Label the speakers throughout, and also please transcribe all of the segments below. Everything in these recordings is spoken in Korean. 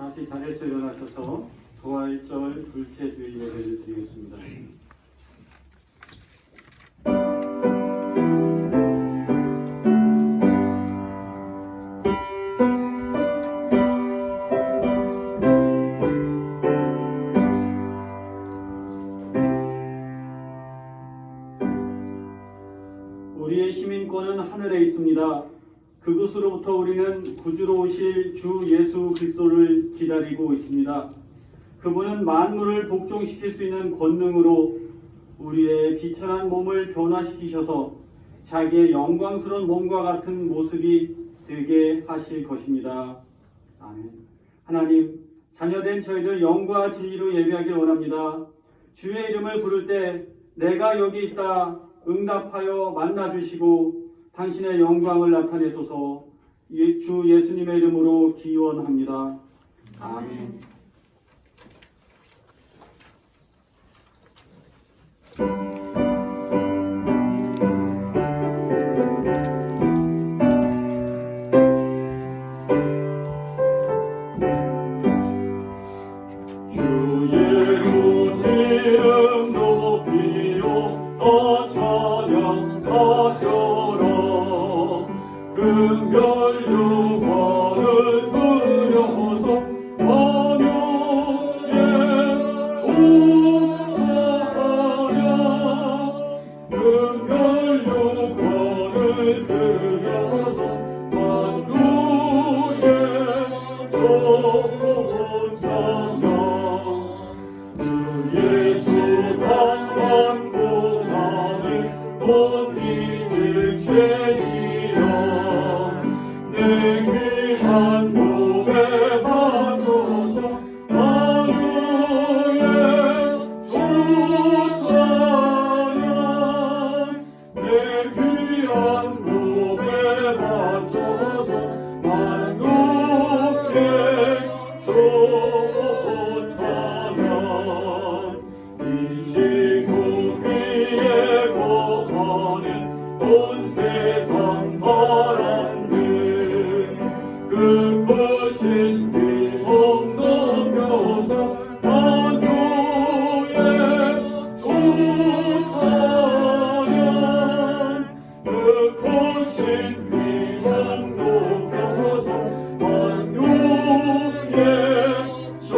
Speaker 1: 같이 자리에서 일어나셔서 부활절 둘째 주일 예배를 드리겠습니다. 우리의 시민권은 하늘에 있습니다. 그곳으로부터 우리는 구주로 오실 주 예수 그리스도를 기다리고 있습니다. 그분은 만물을 복종시킬 수 있는 권능으로 우리의 비천한 몸을 변화시키셔서 자기의 영광스러운 몸과 같은 모습이 되게 하실 것입니다. 아멘. 하나님, 자녀된 저희들 영과 진리로 예배하길 원합니다. 주의 이름을 부를 때 내가 여기 있다 응답하여 만나주시고 당신의 영광을 나타내소서. 주 예수님의 이름으로 기원합니다. 아멘.
Speaker 2: 주 예수 이름 높이요 더 찬양하여라. 금별 유관을 들여서 만유의 송사하랴. 금별 유관을 들여서 만유의 송사하랴. 주 예수 당한 고난을 못 잊을 죄이여. 내 귀한 몸에 바쳐서 만유의 수찬양. 내 귀한 몸에 바쳐서 만유의 수찬양. 이 지구 위에 거하는 온 세상 사람들 그 크신 이름 높여서 만유의 수찬양. 그 크신 이름 높여서 만유의 수찬양.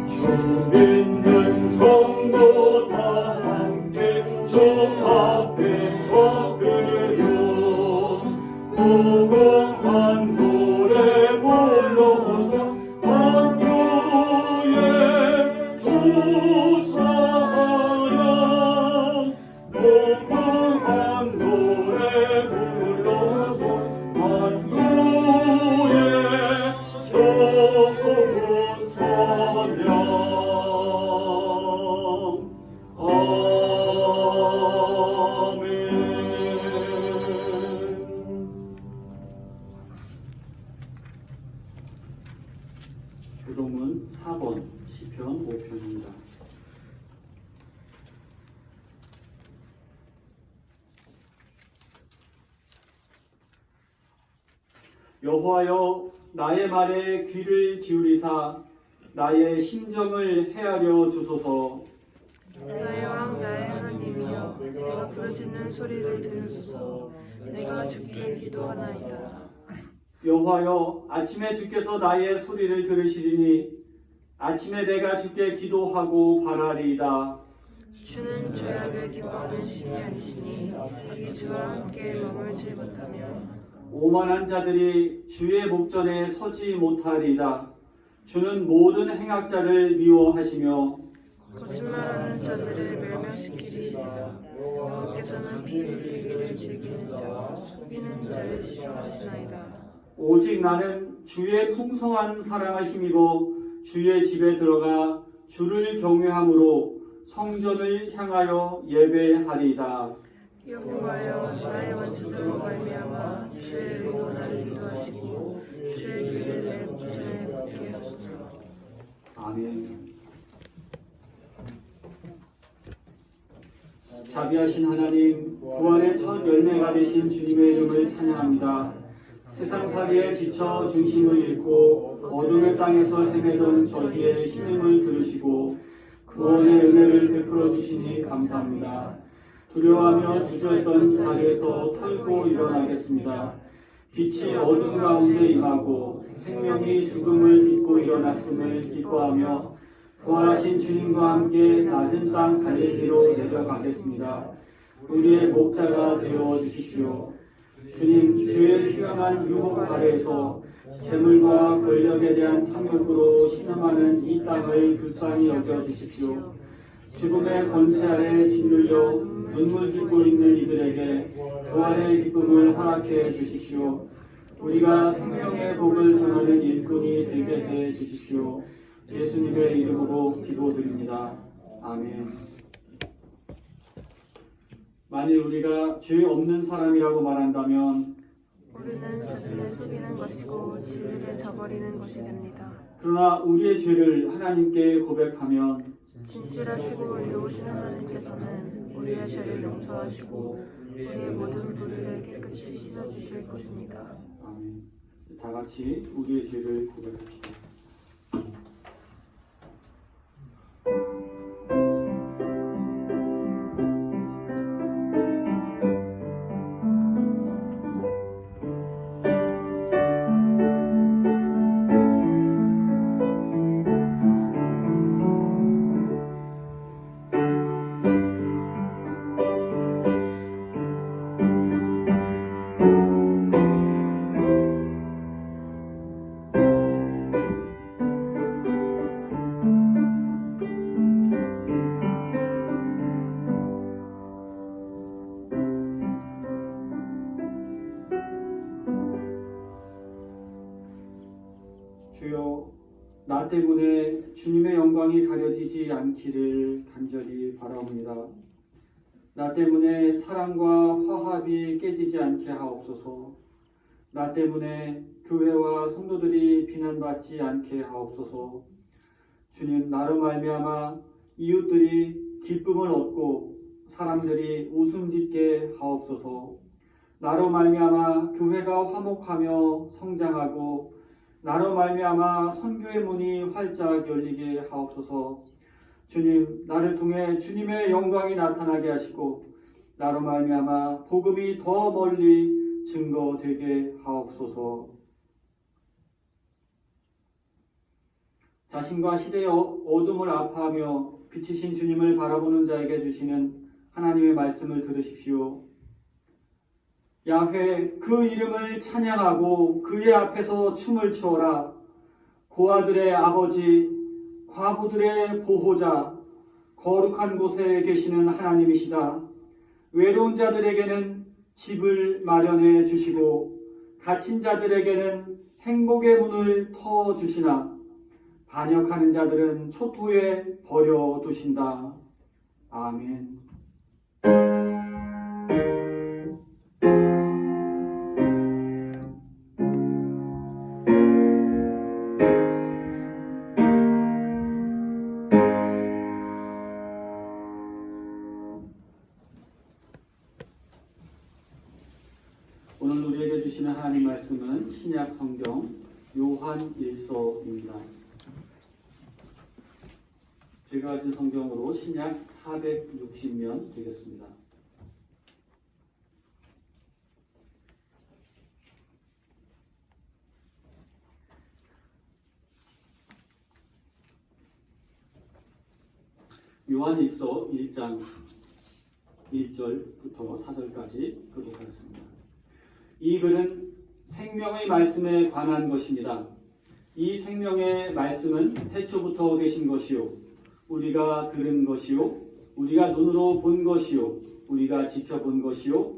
Speaker 2: 주 믿는 성도 다 함께 주 앞에 엎드려 무궁한 노래 불러서 만유의 수찬양. 무궁한 노래 불러서 만유의 수찬양. 아멘.
Speaker 1: 교동은 4번 시편 5편입니다. 여호와여, 나의 말에 귀를 기울이사 나의 심정을 헤아려 주소서.
Speaker 3: 나의 왕 나의 하나님이여, 내가 부르짖는 소리를 들으소서. 내가 주께 기도하나이다.
Speaker 1: 여호와여, 아침에 주께서 나의 소리를 들으시리니 아침에 내가 주께 기도하고 바라리이다.
Speaker 3: 주는 죄악을 기뻐하는 신이 아니시니 악이 주와 함께 머물지 못하며
Speaker 1: 오만한 자들이 주의 목전에 서지 못하리이다. 주는 모든 행악자를 미워하시며
Speaker 3: 거짓말하는 자들을 멸망시키리이다. 여호와께서는 피 흘리기를 즐기는 자와 속이는 자를 싫어하시나이다.
Speaker 1: 오직 나는 주의 풍성한 사랑을 힘입어 주의 집에 들어가 주를 경외함으로 성전을 향하여 예배하리이다.
Speaker 3: 여호와여, 나의 원수들로 말미암아 주의 의로 나를 인도하시고 주의 길을 내 목전에 걷게 하소서.
Speaker 1: 아멘. 자비하신 하나님, 부활의 첫 열매가 되신 주님의 이름을 찬양합니다. 세상살이에 지쳐 중심을 잃고 어둠의 땅에서 헤매던 저희의 신음을 들으시고 구원의 은혜를 베풀어 주시니 감사합니다. 두려워하며 주저했던 자리에서 털고 일어나겠습니다. 빛이 어둠 가운데 임하고 생명이 죽음을 딛고 일어났음을 기뻐하며 부활하신 주님과 함께 낮은 땅 갈릴리로 내려가겠습니다. 우리의 목자가 되어 주십시오. 주님, 죄의 휘황한 유혹 아래에서 재물과 권력에 대한 탐욕으로 신음하는 이 땅을 불쌍히 여겨 주십시오. 죽음의 권세 아래 짓눌려 눈물 짓고 있는 이들에게 부활의 기쁨을 허락해 주십시오. 우리가 생명의 복을 전하는 일꾼이 되게 해 주십시오. 예수님의 이름으로 기도드립니다. 아멘. 만일 우리가 죄 없는 사람이라고 말한다면
Speaker 3: 우리는 자신을 속이는 것이고 진리를 저버리는 것이 됩니다.
Speaker 1: 그러나 우리의 죄를 하나님께 고백하면
Speaker 3: 진실하시고 의로우신 하나님께서는 우리의 죄를 용서하시고 우리의 모든 불의를 깨끗이 씻어주실 것입니다.
Speaker 1: 아멘. 다 같이 우리의 죄를 고백합시다. 주여, 나 때문에 주님의 영광이 가려지지 않기를 간절히 바라옵니다. 나 때문에 사랑과 화합이 깨지지 않게 하옵소서. 나 때문에 교회와 성도들이 비난받지 않게 하옵소서. 주님, 나로 말미암아 이웃들이 기쁨을 얻고 사람들이 웃음짓게 하옵소서. 나로 말미암아 교회가 화목하며 성장하고 나로 말미암아 선교의 문이 활짝 열리게 하옵소서. 주님, 나를 통해 주님의 영광이 나타나게 하시고 나로 말미암아 복음이 더 멀리 증거되게 하옵소서. 자신과 시대의 어둠을 아파하며 빛이신 주님을 바라보는 자에게 주시는 하나님의 말씀을 들으십시오. 야훼, 그 이름을 찬양하고 그의 앞에서 춤을 추어라. 고아들의 아버지, 과부들의 보호자, 거룩한 곳에 계시는 하나님이시다. 외로운 자들에게는 집을 마련해 주시고 갇힌 자들에게는 행복의 문을 터 주시나 반역하는 자들은 초토에 버려 두신다. 아멘. 오늘 우리에게 주시는 하나님 말씀은 신약 성경 요한 1서입니다. 제가 가진 성경으로 신약 460면 되겠습니다. 요한 1서 1장 1절부터 4절까지 교독하겠습니다. 이 글은 생명의 말씀에 관한 것입니다. 이 생명의 말씀은 태초부터 계신 것이요 우리가 들은 것이요 우리가 눈으로 본 것이요 우리가 지켜본 것이요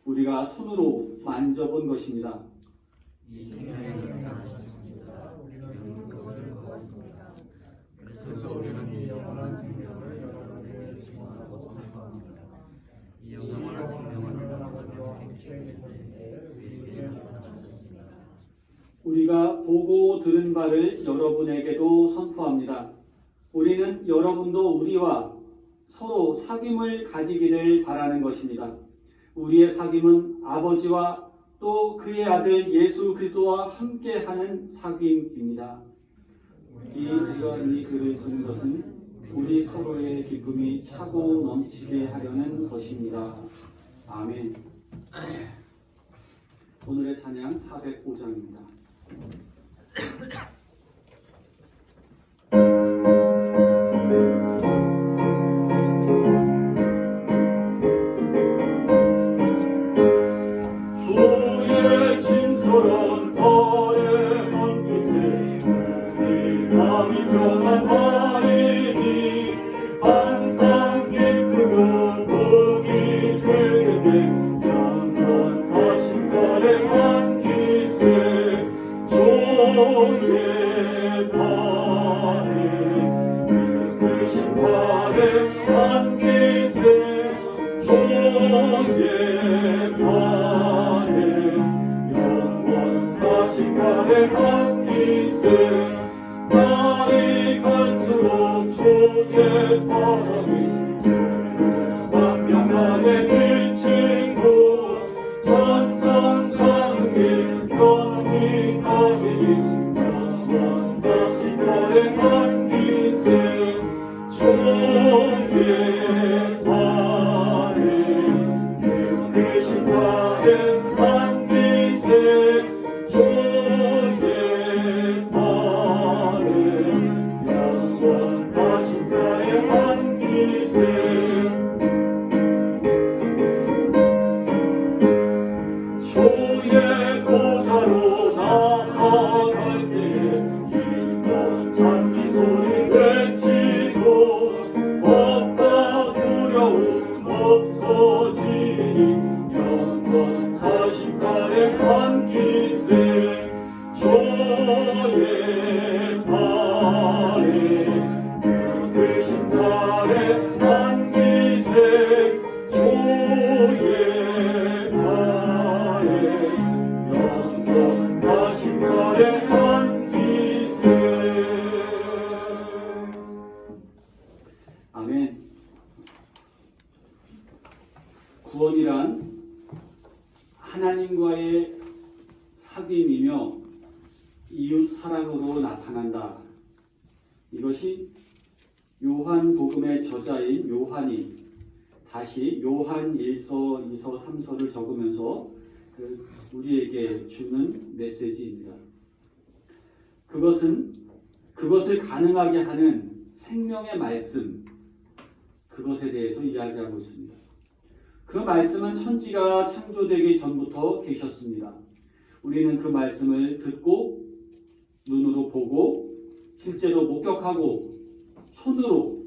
Speaker 1: 우리가 손으로 만져본 것입니다.
Speaker 3: 이 생명이 나셨습니다. 우리는 그것을 보았습니다. 그래서 우리는 이 영원한 생명을 여러분에게 증언하고 선포합니다. 이 영원한 생명은 여러분께서 행하셨습니다.
Speaker 1: 우리가 보고 들은 바를 여러분에게도 선포합니다. 우리는 여러분도 우리와 서로 사귐을 가지기를 바라는 것입니다. 우리의 사귐은 아버지와 또 그의 아들 예수 그리스도와 함께하는 사귐입니다. 우리가 이 글을 쓴 것은 우리 서로의 기쁨이 차고 넘치게 하려는 것입니다. 아멘. 오늘의 찬양 405장입니다.
Speaker 2: 소의 진처럼 발에 얹기세 우리 마음이 평안하리니 항상 기쁘고 복이 되겠네 영원하신 발에 얹기세 조의 발에 크신 발에 얹기세 조의 발에 영원하신 발에 얹기세 날이 갈수록 주의 사랑이 광명하게 비치고 천성 가는 길 편히 가리니 영원하신 발에 얹기세 주의 발에 크신 발에 얹기세 주의 발에 영원하신 발에 얹기세 주의 보좌로 나아갈 때에 기뻐 찬미 소리 외치고 겁과 두려움 없어지니 영원하신 발에 얹기세 주의 발에 크신 발에 얹기세 주의 발에 영원하신 발에 얹기세
Speaker 1: 아멘. 구원이란 하나님과의 사귐이며 이웃 사랑으로 나타난다. 이것이 요한복음의 저자인 요한이 다시 요한 1서, 2서, 3서를 적으면서 우리에게 주는 메시지입니다. 그것을 가능하게 하는 생명의 말씀, 그것에 대해서 이야기하고 있습니다. 그 말씀은 천지가 창조되기 전부터 계셨습니다. 우리는 그 말씀을 듣고 눈으로 보고 실제로 목격하고 손으로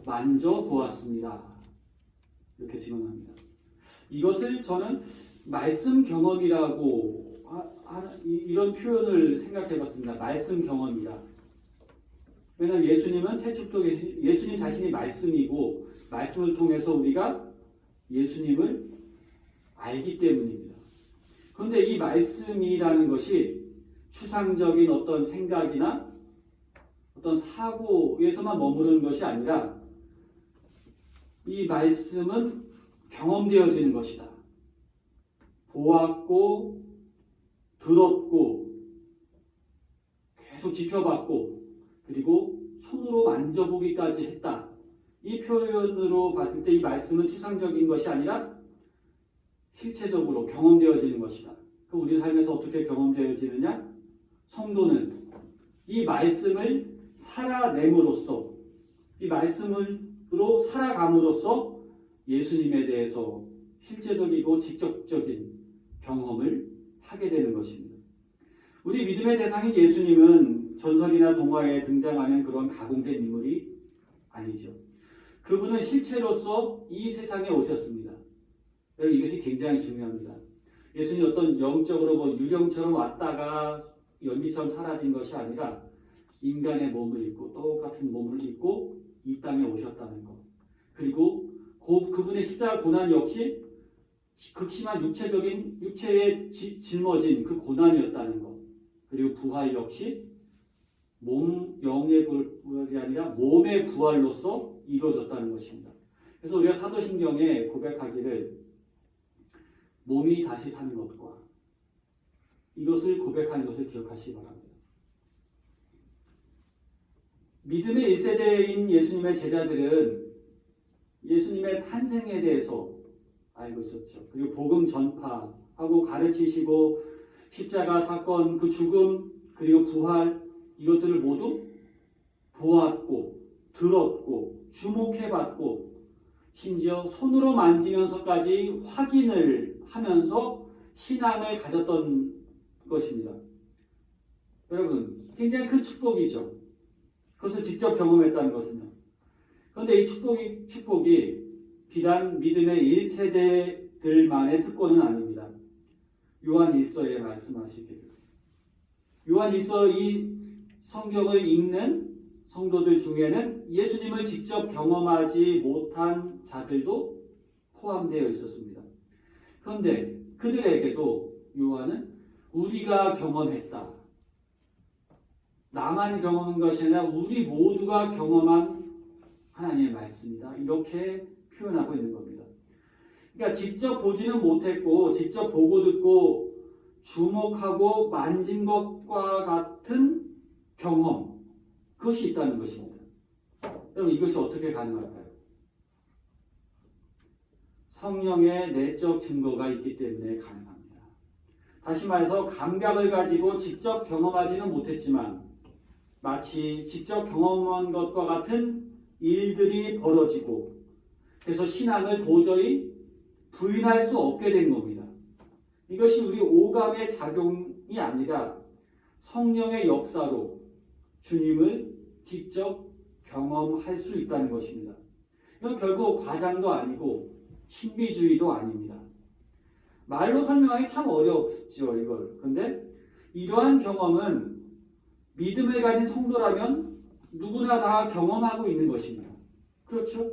Speaker 1: 만져보았습니다. 이렇게 증언합니다. 이것을 저는 말씀 경험이라고 이런 표현을 생각해봤습니다. 말씀 경험이다. 왜냐하면 예수님은 태축도 예수님 자신이 말씀이고 말씀을 통해서 우리가 예수님을 알기 때문입니다. 그런데 이 말씀이라는 것이 추상적인 어떤 생각이나 어떤 사고에서만 머무르는 것이 아니라 이 말씀은 경험되어지는 것이다. 보았고 들었고 계속 지켜봤고 그리고 손으로 만져보기까지 했다. 이 표현으로 봤을 때 이 말씀은 추상적인 것이 아니라 실체적으로 경험되어지는 것이다. 그럼 우리 삶에서 어떻게 경험되어지느냐? 성도는 이 말씀을 살아냄으로써 이 말씀으로 살아감으로써 예수님에 대해서 실제적이고 직접적인 경험을 하게 되는 것입니다. 우리 믿음의 대상인 예수님은 전설이나 동화에 등장하는 그런 가공된 인물이 아니죠. 그분은 실체로서 이 세상에 오셨습니다. 이것이 굉장히 중요합니다. 예수님이 어떤 영적으로 유령처럼 왔다가 연기처럼 사라진 것이 아니라 인간의 몸을 입고 똑같은 몸을 입고 이 땅에 오셨다는 것. 그리고 그분의 십자가 고난 역시 극심한 육체에 짊어진 그 고난이었다는 것. 그리고 부활 역시 영의 부활이 아니라 몸의 부활로서 이루어졌다는 것입니다. 그래서 우리가 사도신경에 고백하기를 몸이 다시 사는 것과 이것을 고백하는 것을 기억하시기 바랍니다. 믿음의 1세대인 예수님의 제자들은 예수님의 탄생에 대해서 알고 있었죠. 그리고 복음 전파하고 가르치시고 십자가 사건, 그 죽음, 그리고 부활, 이것들을 모두 보았고 들었고 주목해봤고 심지어 손으로 만지면서까지 확인을 하면서 신앙을 가졌던 것입니다. 여러분, 굉장히 큰 축복이죠. 그것을 직접 경험했다는 것은요. 그런데 이 축복이 비단 믿음의 1세대들만의 특권은 아닙니다. 요한 1서에 말씀하시기를 요한 1서 이 성경을 읽는 성도들 중에는 예수님을 직접 경험하지 못한 자들도 포함되어 있었습니다. 그런데 그들에게도 요한은 우리가 경험했다. 나만 경험한 것이 아니라 우리 모두가 경험한 하나님의 말씀이다. 이렇게 표현하고 있는 겁니다. 그러니까 직접 보지는 못했고 직접 보고 듣고 주목하고 만진 것과 같은 경험, 그것이 있다는 것입니다. 여러분, 이것이 어떻게 가능할까요? 성령의 내적 증거가 있기 때문에 가능합니다. 다시 말해서 감각을 가지고 직접 경험하지는 못했지만 마치 직접 경험한 것과 같은 일들이 벌어지고 그래서 신앙을 도저히 부인할 수 없게 된 겁니다. 이것이 우리 오감의 작용이 아니라 성령의 역사로 주님을 직접 경험할 수 있다는 것입니다. 이건 결국 과장도 아니고 신비주의도 아닙니다. 말로 설명하기 참 어렵죠, 이걸. 그런데 이러한 경험은 믿음을 가진 성도라면 누구나 다 경험하고 있는 것입니다. 그렇죠?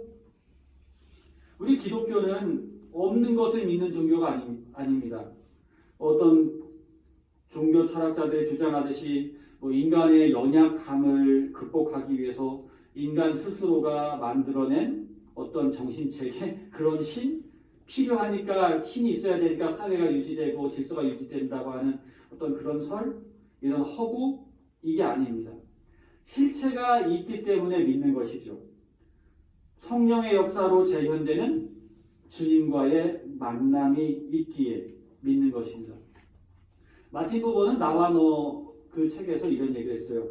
Speaker 1: 우리 기독교는 없는 것을 믿는 종교가 아닙니다. 어떤 종교 철학자들이 주장하듯이 인간의 연약함을 극복하기 위해서 인간 스스로가 만들어낸 어떤 정신체계, 그런 신? 필요하니까 신이 있어야 되니까 사회가 유지되고 질서가 유지된다고 하는 어떤 그런 설? 이런 허구? 이게 아닙니다. 실체가 있기 때문에 믿는 것이죠. 성령의 역사로 재현되는 주님과의 만남이 있기에 믿는 것입니다. 마틴 부버는 나와 너 그 책에서 이런 얘기를 했어요.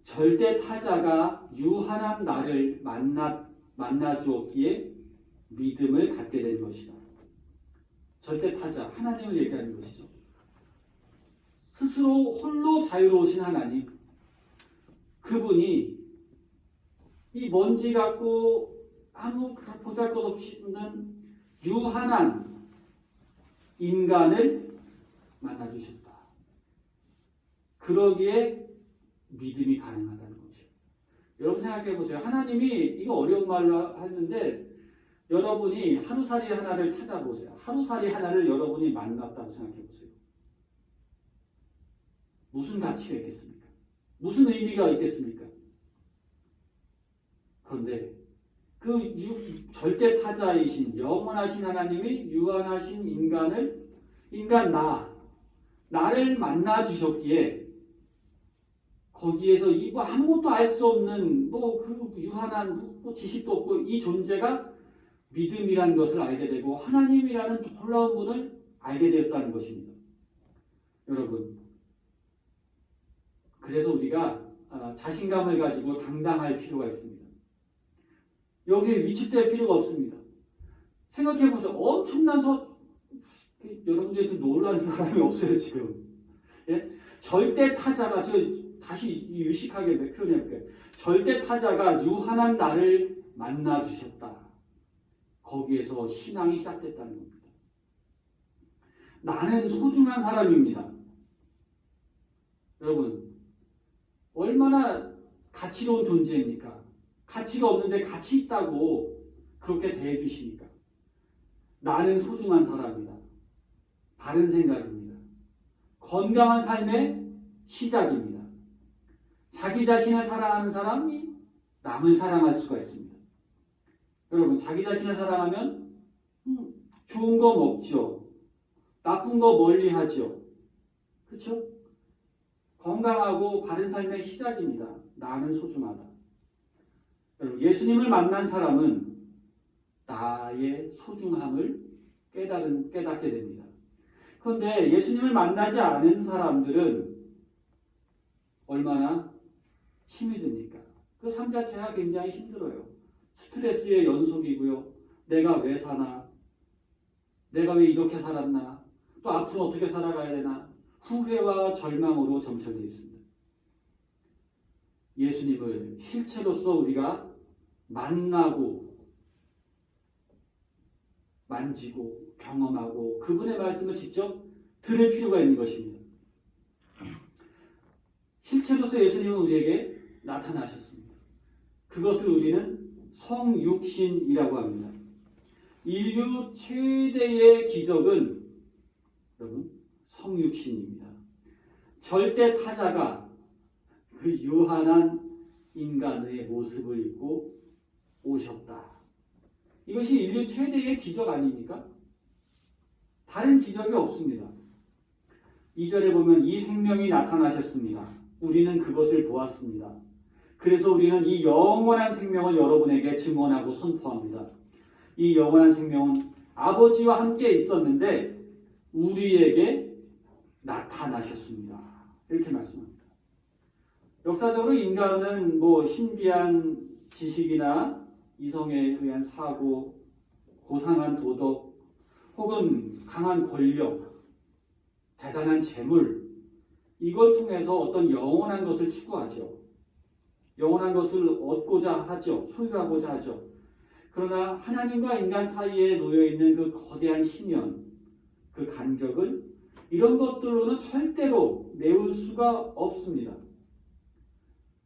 Speaker 1: 절대 타자가 유한한 나를 만나 주었기에 믿음을 갖게 된 것이다. 절대 타자, 하나님을 얘기하는 것이죠. 스스로 홀로 자유로우신 하나님, 그분이 이 먼지 같고 아무 보잘것없이 있는 유한한 인간을 만나주셨다. 그러기에 믿음이 가능하다는 거죠. 여러분 생각해 보세요. 하나님이, 이거 어려운 말로 하는데 여러분이 하루살이 하나를 찾아보세요. 하루살이 하나를 여러분이 만났다고 생각해 보세요. 무슨 가치가 있겠습니까? 무슨 의미가 있겠습니까? 그런데 그 절대 타자이신 영원하신 하나님이 유한하신 나를 만나 주셨기에 거기에서 아무것도 알 수 없는 그 유한한 지식도 없고 이 존재가 믿음이라는 것을 알게 되고 하나님이라는 놀라운 분을 알게 되었다는 것입니다. 여러분, 그래서 우리가 자신감을 가지고 당당할 필요가 있습니다. 여기에 위축될 필요가 없습니다. 생각해보세요. 엄청난 여러분 중에 좀 놀라는 사람이 없어요, 지금. 예? 절대 타자가, 다시 유식하게 표현해볼게요. 절대 타자가 유한한 나를 만나주셨다. 거기에서 신앙이 시작됐다는 겁니다. 나는 소중한 사람입니다. 여러분, 얼마나 가치로운 존재입니까? 가치가 없는데 가치 있다고 그렇게 대해주시니까. 나는 소중한 사람이다. 바른 생각입니다. 건강한 삶의 시작입니다. 자기 자신을 사랑하는 사람이 남을 사랑할 수가 있습니다. 여러분, 자기 자신을 사랑하면 좋은 거 먹죠. 나쁜 거 멀리 하죠. 그렇죠? 건강하고 바른 삶의 시작입니다. 나는 소중하다. 여러분, 예수님을 만난 사람은 나의 소중함을 깨닫게 됩니다. 그런데 예수님을 만나지 않은 사람들은 얼마나 힘이 듭니까? 그 삶 자체가 굉장히 힘들어요. 스트레스의 연속이고요. 내가 왜 사나? 내가 왜 이렇게 살았나? 또 앞으로 어떻게 살아가야 되나? 후회와 절망으로 점철되어 있습니다. 예수님을 실체로서 우리가 만나고 만지고 경험하고 그분의 말씀을 직접 들을 필요가 있는 것입니다. 실체로서 예수님은 우리에게 나타나셨습니다. 그것을 우리는 성육신이라고 합니다. 인류 최대의 기적은 여러분 성육신입니다. 절대 타자가 그 유한한 인간의 모습을 입고 오셨다. 이것이 인류 최대의 기적 아닙니까? 다른 기적이 없습니다. 2절에 보면 이 생명이 나타나셨습니다. 우리는 그것을 보았습니다. 그래서 우리는 이 영원한 생명을 여러분에게 증언하고 선포합니다. 이 영원한 생명은 아버지와 함께 있었는데 우리에게 나타나셨습니다. 이렇게 말씀합니다. 역사적으로 인간은 신비한 지식이나 이성에 의한 사고, 고상한 도덕, 혹은 강한 권력, 대단한 재물, 이걸 통해서 어떤 영원한 것을 추구하죠. 영원한 것을 얻고자 하죠. 소유하고자 하죠. 그러나 하나님과 인간 사이에 놓여있는 그 거대한 심연, 그 간격을 이런 것들로는 절대로 메울 수가 없습니다.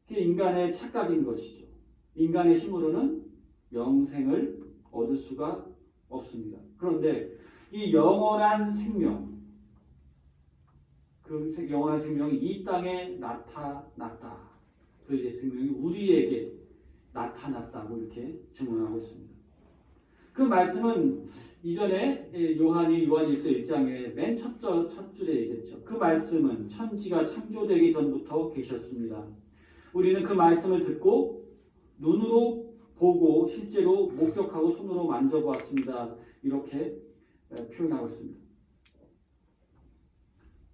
Speaker 1: 그게 인간의 착각인 것이죠. 인간의 힘으로는 영생을 얻을 수가 없습니다. 그런데 이 영원한 생명, 그 영원한 생명이 이 땅에 나타났다. 그 생명이 우리에게 나타났다고 이렇게 증언하고 있습니다. 그 말씀은 이전에 요한일서 1장의 맨 첫 줄에 얘기했죠. 그 말씀은 천지가 창조되기 전부터 계셨습니다. 우리는 그 말씀을 듣고 눈으로 보고 실제로 목격하고 손으로 만져보았습니다. 이렇게 표현하고 있습니다.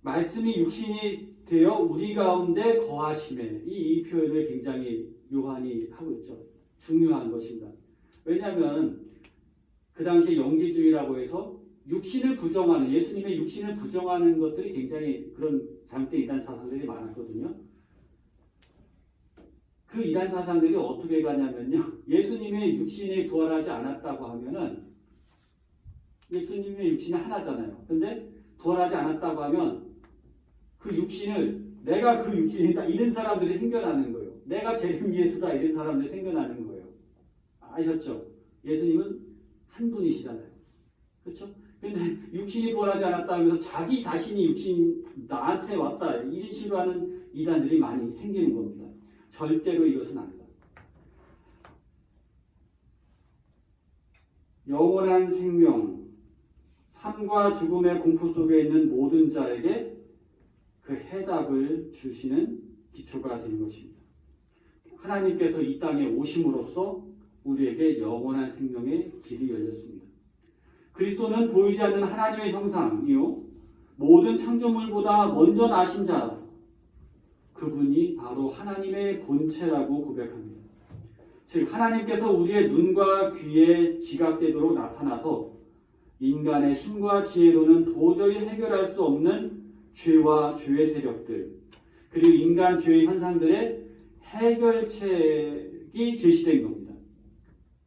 Speaker 1: 말씀이 육신이 되어 우리 가운데 거하심에 이 표현을 굉장히 요한이 하고 있죠. 중요한 것입니다. 왜냐하면 그 당시에 영지주의라고 해서 육신을 부정하는, 예수님의 육신을 부정하는 것들이 굉장히 그런 잘못된 이단 사상들이 많았거든요. 그 이단 사상들이 어떻게 가냐면요, 예수님의 육신이 부활하지 않았다고 하면은, 예수님의 육신이 하나잖아요. 근데 부활하지 않았다고 하면 그 육신을 내가 그 육신이다 이런 사람들이 생겨나는 거예요. 내가 재림 예수다 이런 사람들이 생겨나는 거예요. 아셨죠? 예수님은 한 분이시잖아요. 그렇죠? 근데 육신이 부활하지 않았다 하면서 자기 자신이 육신 나한테 왔다 이런 식으로 하는 이단들이 많이 생기는 겁니다. 절대로 이것은 아니다. 영원한 생명, 삶과 죽음의 공포 속에 있는 모든 자에게 그 해답을 주시는 기초가 되는 것입니다. 하나님께서 이 땅에 오심으로써 우리에게 영원한 생명의 길이 열렸습니다. 그리스도는 보이지 않는 하나님의 형상이요 모든 창조물보다 먼저 나신 자, 그분이 바로 하나님의 본체라고 고백합니다. 즉 하나님께서 우리의 눈과 귀에 지각되도록 나타나서 인간의 힘과 지혜로는 도저히 해결할 수 없는 죄와 죄의 세력들, 그리고 인간 죄의 현상들의 해결책이 제시된 겁니다.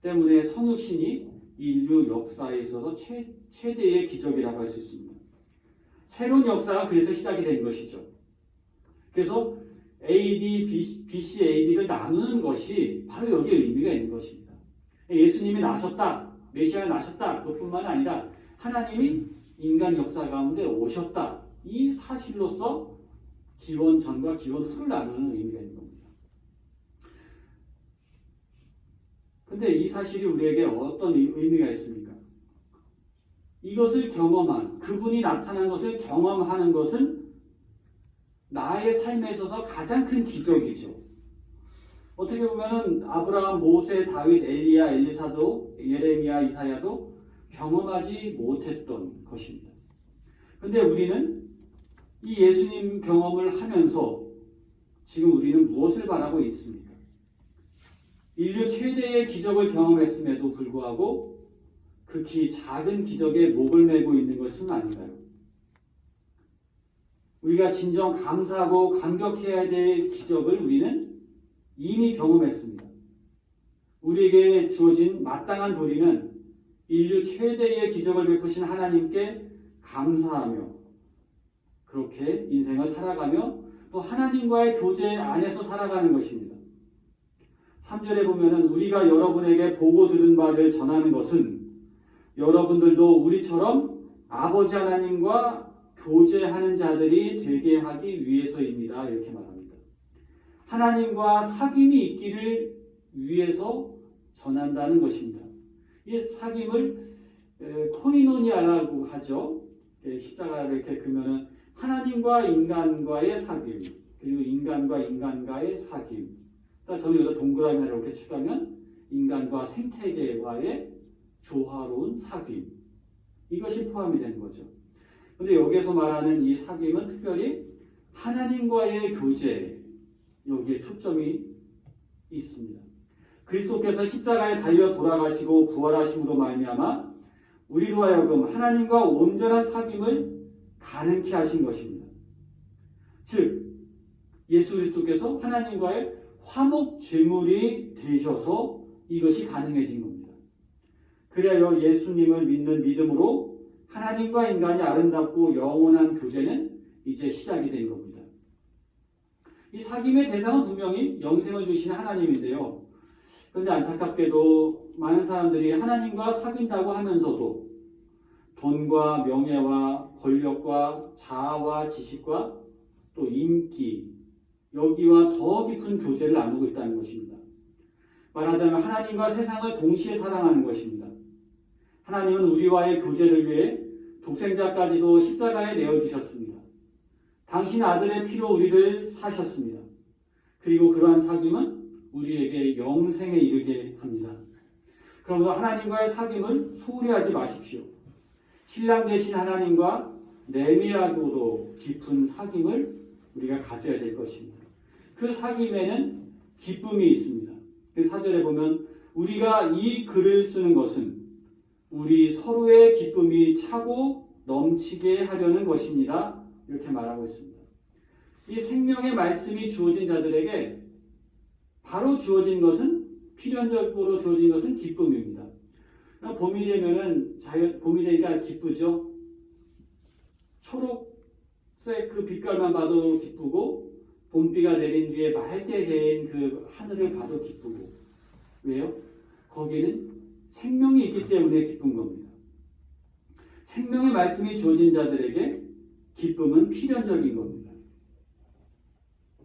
Speaker 1: 때문에 성육신이 인류 역사에 있어서 최대의 기적이라고 할 수 있습니다. 새로운 역사가 그래서 시작이 된 것이죠. 그래서 AD, BC, AD를 나누는 것이 바로 여기에 의미가 있는 것입니다. 예수님이 나셨다, 메시아가 나셨다, 그것뿐만 아니라 하나님이 인간 역사 가운데 오셨다. 이 사실로서 기원 전과 기원 후를 나누는 의미가 있는 겁니다. 근데 이 사실이 우리에게 어떤 의미가 있습니까? 이것을 경험한, 그분이 나타난 것을 경험하는 것은 나의 삶에 있어서 가장 큰 기적이죠. 어떻게 보면은 아브라함, 모세, 다윗, 엘리야, 엘리사도, 예레미야, 이사야도 경험하지 못했던 것입니다. 근데 우리는 이 예수님 경험을 하면서 지금 우리는 무엇을 바라고 있습니까? 인류 최대의 기적을 경험했음에도 불구하고 극히 작은 기적에 목을 메고 있는 것은 아닌가요? 우리가 진정 감사하고 감격해야 될 기적을 우리는 이미 경험했습니다. 우리에게 주어진 마땅한 도리는 인류 최대의 기적을 베푸신 하나님께 감사하며 그렇게 인생을 살아가며 또 하나님과의 교제 안에서 살아가는 것입니다. 3절에 보면은 우리가 여러분에게 보고 들은 바를 전하는 것은 여러분들도 우리처럼 아버지 하나님과 교제하는 자들이 되게 하기 위해서입니다. 이렇게 말합니다. 하나님과 사귐이 있기를 위해서 전한다는 것입니다. 이 사귐을 코이노니아라고 하죠. 십자가를 이렇게 그면은 하나님과 인간과의 사귐, 그리고 인간과 인간과의 사귐. 저는 여기다 동그라미 하나 이렇게 추가하면 인간과 생태계와의 조화로운 사귐. 이것이 포함이 되는 거죠. 근데 여기에서 말하는 이 사귐은 특별히 하나님과의 교제, 여기에 초점이 있습니다. 그리스도께서 십자가에 달려 돌아가시고 부활하심으로 말미암아 우리로 하여금 하나님과 온전한 사귐을 가능케 하신 것입니다. 즉 예수 그리스도께서 하나님과의 화목 제물이 되셔서 이것이 가능해진 겁니다. 그리하여 예수님을 믿는 믿음으로 하나님과 인간이 아름답고 영원한 교제는 이제 시작이 된 겁니다. 이 사귐의 대상은 분명히 영생을 주시는 하나님인데요. 그런데 안타깝게도 많은 사람들이 하나님과 사귄다고 하면서도 돈과 명예와 권력과 자아와 지식과 또 인기, 여기와 더 깊은 교제를 나누고 있다는 것입니다. 말하자면 하나님과 세상을 동시에 사랑하는 것입니다. 하나님은 우리와의 교제를 위해 독생자까지도 십자가에 내어주셨습니다. 당신 아들의 피로 우리를 사셨습니다. 그리고 그러한 사귐은 우리에게 영생에 이르게 합니다. 그러므로 하나님과의 사귐을 소홀히 하지 마십시오. 신랑 되신 하나님과 내밀하고도 깊은 사귐을 우리가 가져야 될 것입니다. 그 사귐에는 기쁨이 있습니다. 그 4절에 보면 우리가 이 글을 쓰는 것은 우리 서로의 기쁨이 차고 넘치게 하려는 것입니다. 이렇게 말하고 있습니다. 이 생명의 말씀이 주어진 자들에게 바로 주어진 것은 필연적으로 주어진 것은 기쁨입니다. 봄이 되면은 봄이 되니까 기쁘죠. 초록색 그 빛깔만 봐도 기쁘고 봄비가 내린 뒤에 맑게 된 그 하늘을 봐도 기쁘고 왜요? 거기에는 생명이 있기 때문에 기쁜 겁니다. 생명의 말씀이 주어진 자들에게 기쁨은 필연적인 겁니다.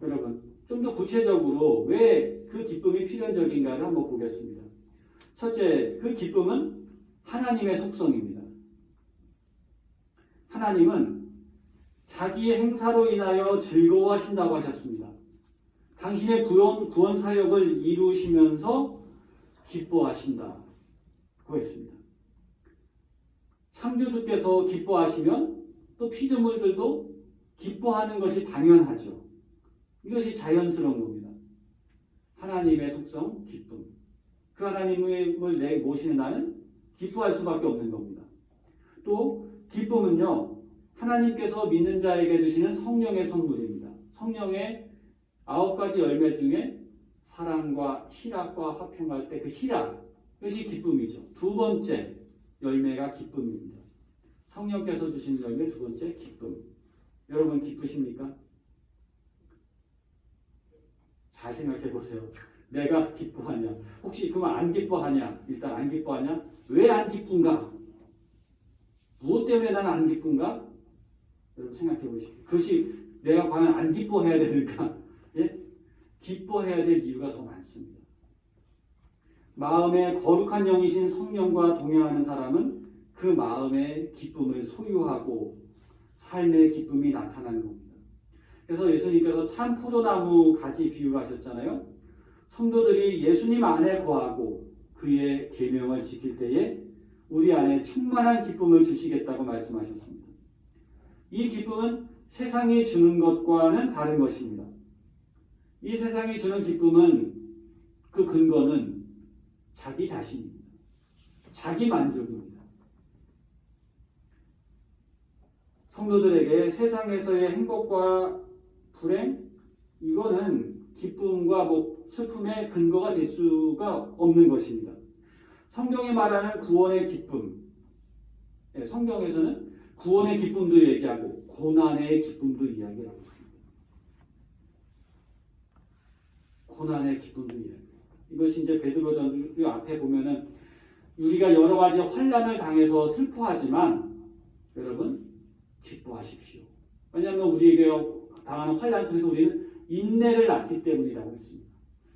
Speaker 1: 여러분, 좀 더 구체적으로 왜 그 기쁨이 필연적인가를 한번 보겠습니다. 첫째, 그 기쁨은 하나님의 속성입니다. 하나님은 자기의 행사로 인하여 즐거워하신다고 하셨습니다. 당신의 구원 사역을 이루시면서 기뻐하신다고 했습니다. 창조주께서 기뻐하시면 또 피조물들도 기뻐하는 것이 당연하죠. 이것이 자연스러운 겁니다. 하나님의 속성, 기쁨. 그 하나님을 모시는 나는 기뻐할 수밖에 없는 겁니다. 또 기쁨은요, 하나님께서 믿는 자에게 주시는 성령의 선물입니다. 성령의 9가지 열매 중에 사랑과 희락과 화평할 때 그 희락, 그것이 기쁨이죠. 두 번째 열매가 기쁨입니다. 성령께서 주신 열매 두 번째 기쁨. 여러분 기쁘십니까? 잘 생각해 보세요. 내가 기뻐하냐? 혹시 그만 안 기뻐하냐? 일단 안 기뻐하냐? 왜 안 기쁜가? 무엇 때문에 나는 안 기쁜가? 여러분 생각해 보십시오. 그것이 내가 과연 안 기뻐해야 되는가? 예? 기뻐해야 될 이유가 더 많습니다. 마음에 거룩한 영이신 성령과 동행하는 사람은 그 마음의 기쁨을 소유하고 삶의 기쁨이 나타나는 겁니다. 그래서 예수님께서 참 포도나무 가지 비유를 하셨잖아요. 성도들이 예수님 안에 거하고 그의 계명을 지킬 때에 우리 안에 충만한 기쁨을 주시겠다고 말씀하셨습니다. 이 기쁨은 세상이 주는 것과는 다른 것입니다. 이 세상이 주는 기쁨은 그 근거는 자기 자신입니다. 자기 만족입니다. 성도들에게 세상에서의 행복과 불행, 이거는 기쁨과 슬픔의 근거가 될 수가 없는 것입니다. 성경이 말하는 구원의 기쁨, 성경에서는 구원의 기쁨도 얘기하고 고난의 기쁨도 이야기하고 있습니다. 고난의 기쁨도 이야기합니다. 이것이 이제 베드로전서 앞에 보면은 우리가 여러 가지 환난을 당해서 슬퍼하지만 여러분 기뻐하십시오. 왜냐하면 우리에게 당하는 환난 통해서 우리는 인내를 낳기 때문이라고 했습니다.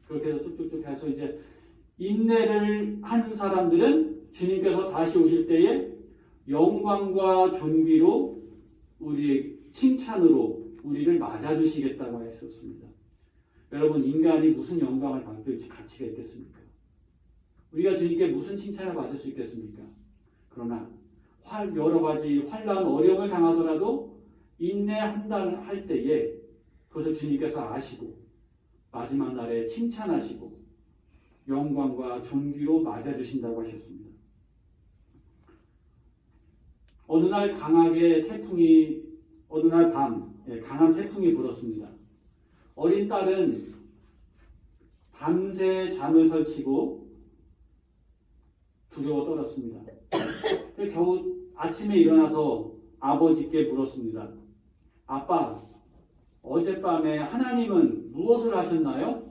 Speaker 1: 그렇게 해서 쭉쭉쭉 해서 이제 인내를 한 사람들은 주님께서 다시 오실 때에 영광과 존귀로 우리의 칭찬으로 우리를 맞아주시겠다고 했었습니다. 여러분, 인간이 무슨 영광을 받을 가치가 있겠습니까? 우리가 주님께 무슨 칭찬을 받을 수 있겠습니까? 그러나 여러 가지 환난, 어려움을 당하더라도 인내한다는 할 때에 그것을 주님께서 아시고 마지막 날에 칭찬하시고 영광과 존귀로 맞아주신다고 하셨습니다. 어느 날 밤 강한 태풍이 불었습니다. 어린 딸은 밤새 잠을 설치고 두려워 떨었습니다. 겨우 아침에 일어나서 아버지께 물었습니다. 아빠, 어젯밤에 하나님은 무엇을 하셨나요?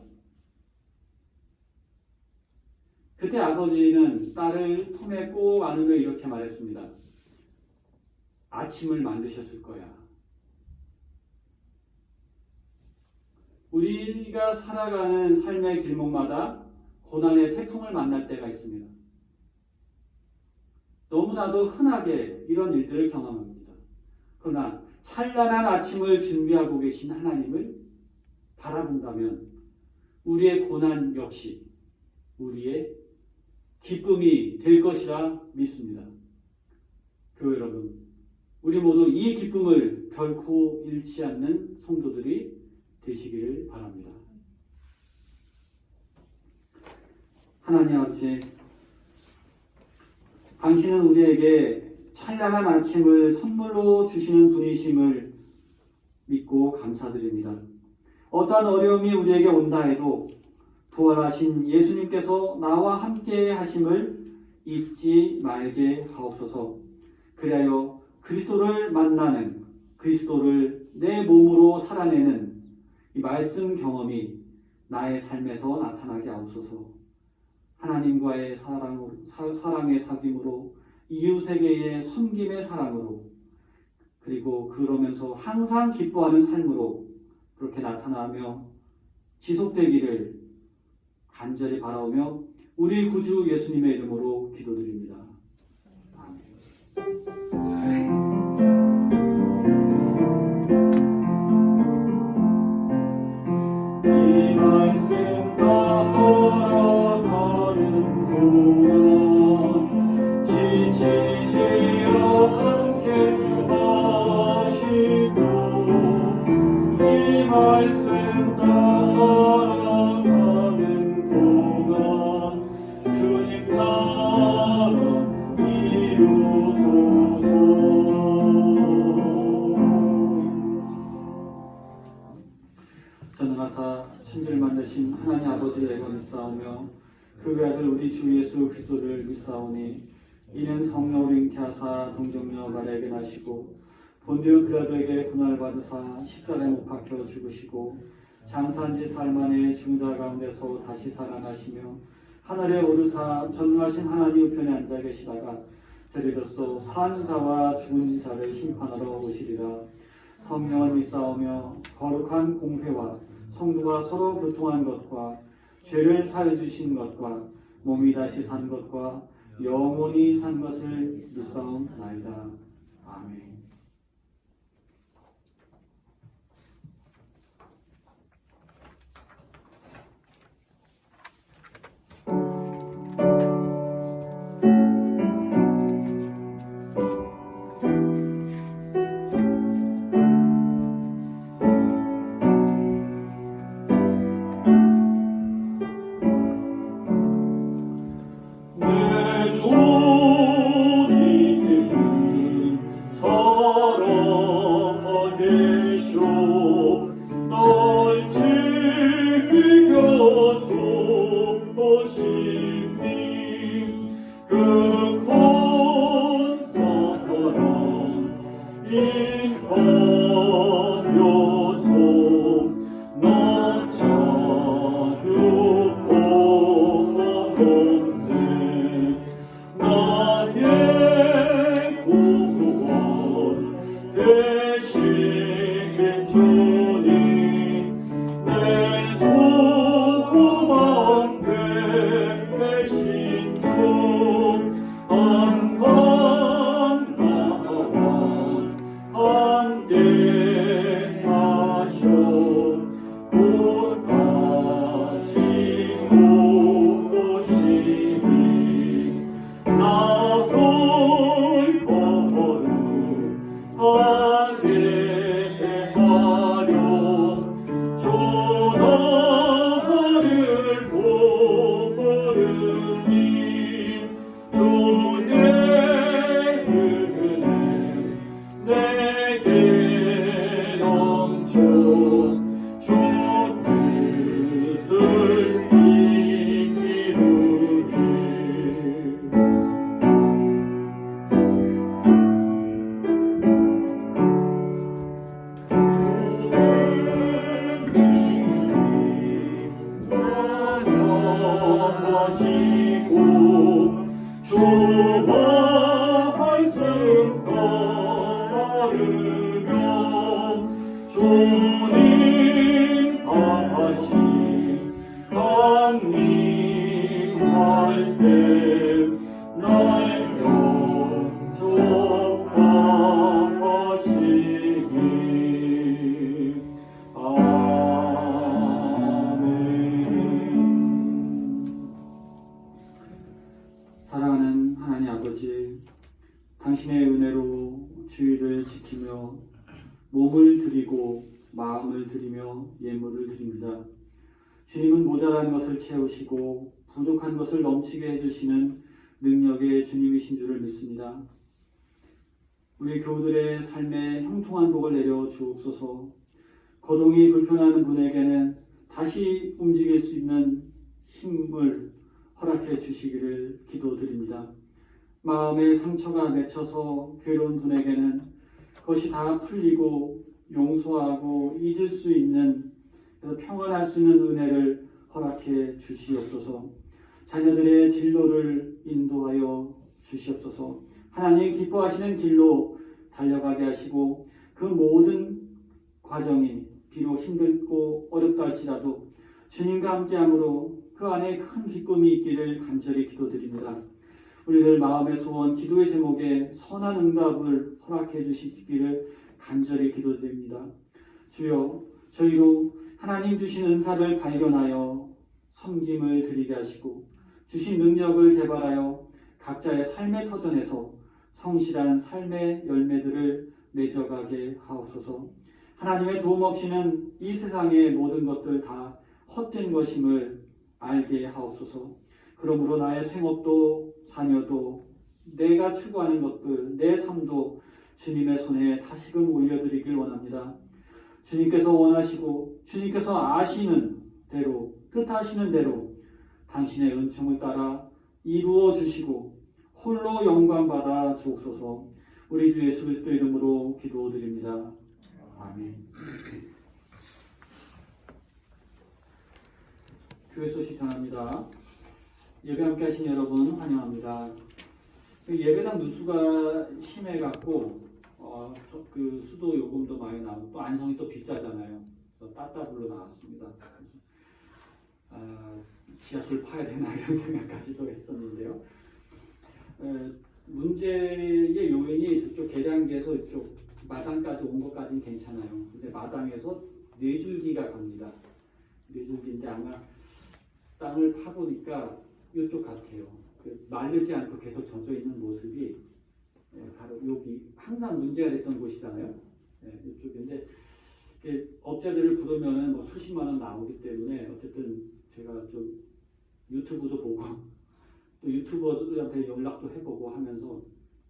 Speaker 1: 그때 아버지는 딸을 품에 꼭 안으며 이렇게 말했습니다. 아침을 만드셨을 거야. 우리가 살아가는 삶의 길목마다 고난의 태풍을 만날 때가 있습니다. 너무나도 흔하게 이런 일들을 경험합니다. 그러나 찬란한 아침을 준비하고 계신 하나님을 바라본다면 우리의 고난 역시 우리의 기쁨이 될 것이라 믿습니다. 교회 여러분, 우리 모두 이 기쁨을 결코 잃지 않는 성도들이 되시기를 바랍니다. 하나님 아버지, 당신은 우리에게 찬란한 아침을 선물로 주시는 분이심을 믿고 감사드립니다. 어떠한 어려움이 우리에게 온다 해도 부활하신 예수님께서 나와 함께 하심을 잊지 말게 하옵소서. 그리하여 그리스도를 만나는, 그리스도를 내 몸으로 살아내는 이 말씀 경험이 나의 삶에서 나타나게 하옵소서. 하나님과의 사랑의 사귐으로, 이웃에게의 섬김의 사랑으로, 그리고 그러면서 항상 기뻐하는 삶으로 그렇게 나타나며 지속되기를 간절히 바라오며 우리 구주 예수님의 이름으로 기도드립니다. 아멘.
Speaker 2: 이 말씀 따라 사는 동안 지치지 않게 하시고 이 말씀 따라 사는 동안 주님 나라 이루소서.
Speaker 1: 전능하사 천지를 만드신 하나님 아버지를 애거 믿사오며 그 아들 우리 주 예수 그리스도를 믿사오니 이는 성령으로 잉태하사 동정녀 마리아에게 나시고 본디오 빌라도에게 고난을 받으사 십자가에 못 박혀 죽으시고 장사한 지 사흘 만에 죽은 자 가운데서 다시 살아나시며 하늘에 오르사 전능하신 하나님 우편에 앉아 계시다가 저리로서 사는 자와 죽은 자를 심판하러 오시리라. 성령을 믿사오며 거룩한 공회와 성도가 서로 교통한 것과 죄를 사해 주신 것과 몸이 다시 산 것과 영원히 산 것을 믿사옵나이다. 아멘.
Speaker 2: 내 주님은 살아계셔 날 지켜주시니 그 큰 사랑 인하여서 나 자유하건대 나의 구원 되신 주님 내 소망 되신 주 항상 나와 함께 하셔 곧 다시 오시니 나를 거룩하게 하려 주 나를 부르니 주의 은혜 내게 넘쳐 주 뜻을 이루리 가지고 주와 한숨 따르며 주님 다시 강림할 때 날 영접하시니 아멘.
Speaker 1: 사랑하는 하나님 아버지, 당신의 은혜로 주의를 지키며 몸을 드리고 마음을 드리며 예물을 드립니다. 주님은 모자란 것을 채우시고 부족한 것을 넘치게 해주시는 능력의 주님이신 줄을 믿습니다. 우리 교우들의 삶에 형통한 복을 내려 주옵소서. 거동이 불편한 분에게는 다시 움직일 수 있는 힘을 허락해 주시기를 기도드립니다. 마음에 상처가 맺혀서 괴로운 분에게는 그것이 다 풀리고 용서하고 잊을 수 있는, 평안할 수 있는 은혜를 허락해 주시옵소서. 자녀들의 진로를 인도하여 주시옵소서. 하나님 기뻐하시는 길로 달려가게 하시고 그 모든 과정이 비록 힘들고 어렵다 할지라도 주님과 함께함으로 그 안에 큰 기쁨이 있기를 간절히 기도드립니다. 우리들 마음의 소원, 기도의 제목에 선한 응답을 허락해 주시기를 간절히 기도드립니다. 주여, 저희로 하나님 주신 은사를 발견하여 섬김을 드리게 하시고 주신 능력을 개발하여 각자의 삶의 터전에서 성실한 삶의 열매들을 맺어가게 하옵소서. 하나님의 도움 없이는 이 세상의 모든 것들 다 헛된 것임을 알게 하옵소서. 그러므로 나의 생업도 자녀도 내가 추구하는 것들, 내 삶도 주님의 손에 다시금 올려드리길 원합니다. 주님께서 원하시고 주님께서 아시는 대로, 뜻하시는 대로 당신의 은총을 따라 이루어 주시고 홀로 영광 받아 주옵소서. 우리 주 예수 그리스도 이름으로 기도드립니다. 아멘. 교회 소식 전합니다. 예배 함께 하신 여러분 환영합니다. 예배당 누수가 심해갖고 그 수도 요금도 많이 나오고 또 안성이 또 비싸잖아요. 그래서 따따블로 나왔습니다. 지하수를 파야 되나 이런 생각까지도 했었는데요. 문제의 요인이 저쪽 계량기에서 이쪽 마당까지 온 것까지는 괜찮아요. 근데 마당에서 뇌줄기가 갑니다. 뇌줄기인데 아마 땅을 파보니까 이쪽 같아요. 마르지 않고 계속 젖어 있는 모습이 바로 여기 항상 문제가 됐던 곳이잖아요. 이쪽인데 업자들을 부르면은 뭐 수십만 원 나오기 때문에 어쨌든 제가 좀 유튜브도 보고 또 유튜버들한테 연락도 해보고 하면서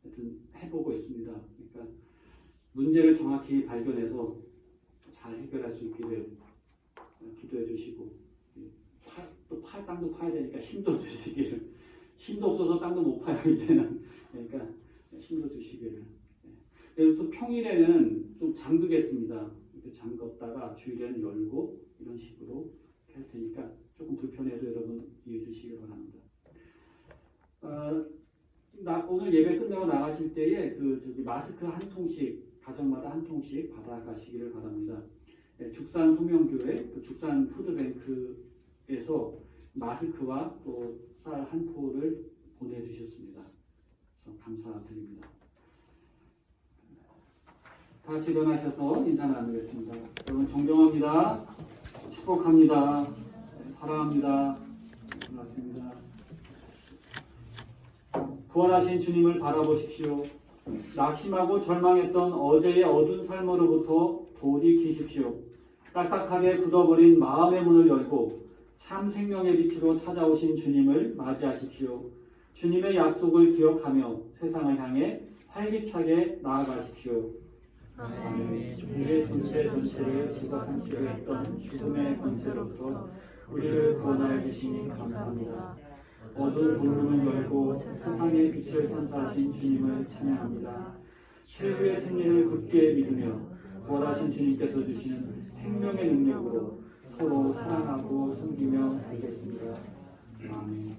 Speaker 1: 하여튼 해보고 있습니다. 그러니까 문제를 정확히 발견해서 잘 해결할 수 있기를 기도해 주시고 또 땅도 파야 되니까 힘도 주시기를 힘도 없어서 땅도 못 파요 이제는. 그러니까 힘도 주시기를. 그리고 또 평일에는 좀 잠그겠습니다. 이렇게 잠궜다가 주일에는 열고 이런 식으로 할 테니까 조금 불편해도 여러분 이해해 주시기 바랍니다. 오늘 예배 끝나고 나가실 때에 마스크 한 통씩 가정마다 한 통씩 받아가시기를 바랍니다. 죽산 소명교회 죽산 푸드뱅크에서 마스크와 또 쌀 한 포를 보내주셨습니다. 그래서 감사드립니다. 다 같이 일어나셔서 인사 나누겠습니다. 여러분 존경합니다. 축복합니다. 사랑합니다. 고맙습니다. 구원하신 주님을 바라보십시오. 낙심하고 절망했던 어제의 어두운 삶으로부터 돌이키십시오. 딱딱하게 굳어버린 마음의 문을 열고 참 생명의 빛으로 찾아오신 주님을 맞이하십시오. 주님의 약속을 기억하며 세상을 향해 활기차게 나아가십시오. 아멘. 우리의 존재 전체를 집어삼키려 했던 죽음의 권세로부터 우리를 구원하여 주시니 감사합니다. 어두운 본문을 열고 세상의 빛을 선사하신 주님을 찬양합니다. 최후의 승리를 굳게 믿으며 구원하신 주님께서 주시는 생명의 능력으로 서로 사랑하고 섬기며 살겠습니다. 아멘.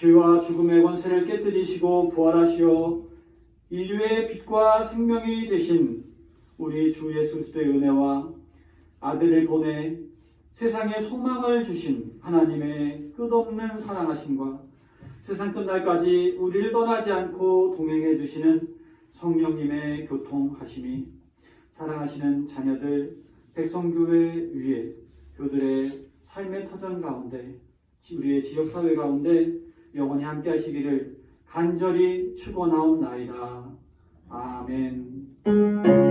Speaker 1: 죄와 죽음의 권세를 깨뜨리시고 부활하시어 인류의 빛과 생명이 되신 우리 주 예수 그리스도의 은혜와 아들을 보내 세상에 소망을 주신 하나님의 끝없는 사랑하심과 세상 끝날까지 우리를 떠나지 않고 동행해 주시는 성령님의 교통하심이 사랑하시는 자녀들 백성교회 위에 교들의 삶의 터전 가운데 우리의 지역사회 가운데 영원히 함께 하시기를 간절히 축원하옵나이다. 아멘.